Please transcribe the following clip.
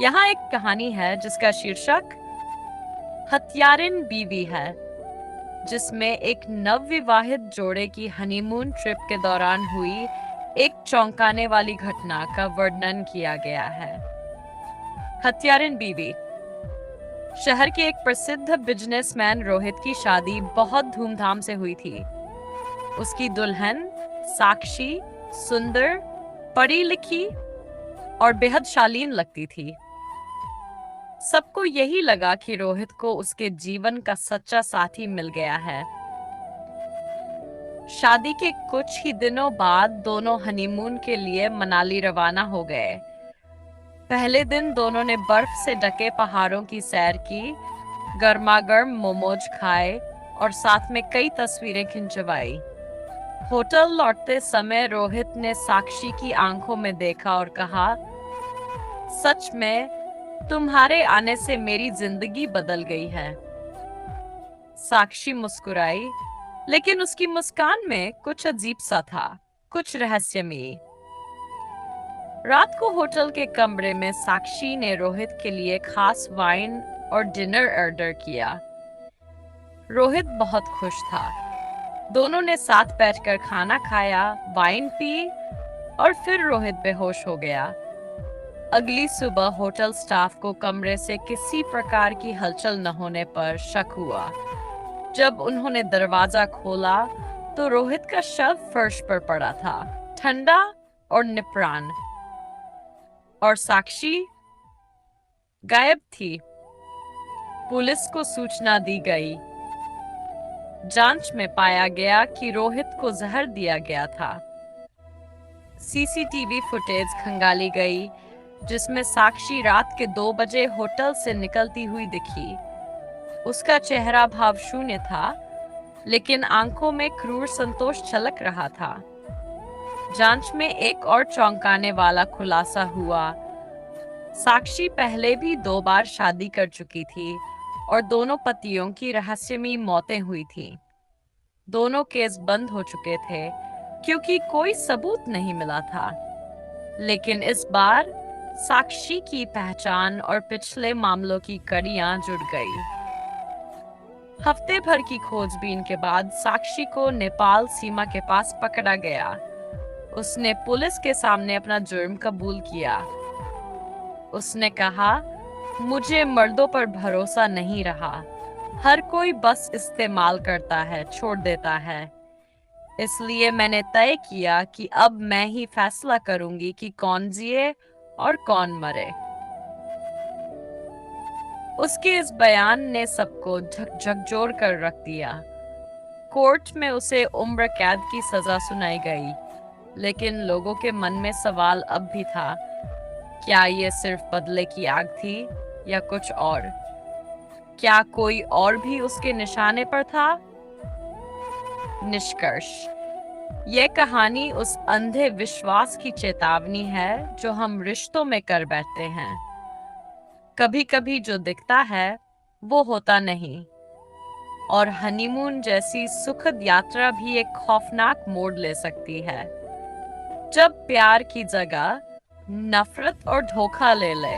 यहाँ एक कहानी है जिसका शीर्षक हत्यारिन बीवी है, जिसमें एक नवविवाहित जोड़े की हनीमून ट्रिप के दौरान हुई एक चौंकाने वाली घटना का वर्णन किया गया है। हत्यारिन बीवी। शहर के एक प्रसिद्ध बिजनेसमैन रोहित की शादी बहुत धूमधाम से हुई थी। उसकी दुल्हन साक्षी सुंदर, पढ़ी लिखी और बेहद शालीन लगती थी। सबको यही लगा कि रोहित को उसके जीवन का सच्चा साथी मिल गया है। शादी के कुछ ही दिनों बाद दोनों हनीमून के लिए मनाली रवाना हो गए। पहले दिन दोनों ने बर्फ से ढके पहाड़ों की सैर की, गर्मागर्म मोमोज खाए और साथ में कई तस्वीरें खिंचवाई। होटल लौटते समय रोहित ने साक्षी की आंखों में देखा और कहा, सच में तुम्हारे आने से मेरी जिंदगी बदल गई है। साक्षी मुस्कुराई, लेकिन उसकी मुस्कान में कुछ अजीब सा था, कुछ रहस्यमयी। रात को होटल के कमरे में साक्षी ने रोहित के लिए खास वाइन और डिनर ऑर्डर किया। रोहित बहुत खुश था। दोनों ने साथ बैठकर खाना खाया, वाइन पी और फिर रोहित बेहोश हो गया। अगली सुबह होटल स्टाफ को कमरे से किसी प्रकार की हलचल न होने पर शक हुआ। जब उन्होंने दरवाजा खोला तो रोहित का शव फर्श पर पड़ा था, ठंडा और निप्राण। और साक्षी गायब थी। पुलिस को सूचना दी गई। जांच में पाया गया कि रोहित को जहर दिया गया था। सीसीटीवी फुटेज खंगाली गई, जिसमें साक्षी रात के 2 बजे होटल से निकलती हुई दिखी। उसका चेहरा भाव शून्य था, लेकिन आंखों में क्रूर संतोष छलक रहा था। जांच में एक और चौंकाने वाला खुलासा हुआ। साक्षी पहले भी 2 बार शादी कर चुकी थी और दोनों पतियों की रहस्यमयी मौतें हुई थी। दोनों केस बंद हो चुके थे क्योंकि कोई सबूत नहीं मिला था। लेकिन इस बार साक्षी की पहचान और पिछले मामलों की कड़ियां जुड़ गई। हफ्ते भर की खोजबीन के बाद साक्षी को नेपाल सीमा के पास पकड़ा गया। उसने पुलिस के सामने अपना जुर्म कबूल किया। उसने कहा, मुझे मर्दों पर भरोसा नहीं रहा। हर कोई बस इस्तेमाल करता है, छोड़ देता है। इसलिए मैंने तय किया कि अब मैं ही फैसला करूंगी कि कौन जिए और कौन मरे। उसके इस बयान ने सबको झकझोर कर रख दिया। कोर्ट में उसे उम्र कैद की सजा सुनाई गई, लेकिन लोगों के मन में सवाल अब भी था, क्या ये सिर्फ बदले की आग थी या कुछ और? क्या कोई और भी उसके निशाने पर था? निष्कर्ष, यह कहानी उस अंधे विश्वास की चेतावनी है जो हम रिश्तों में कर बैठते हैं। कभी कभी जो दिखता है वो होता नहीं, और हनीमून जैसी सुखद यात्रा भी एक खौफनाक मोड़ ले सकती है। जब प्यार की जगह नफरत और धोखा ले ले।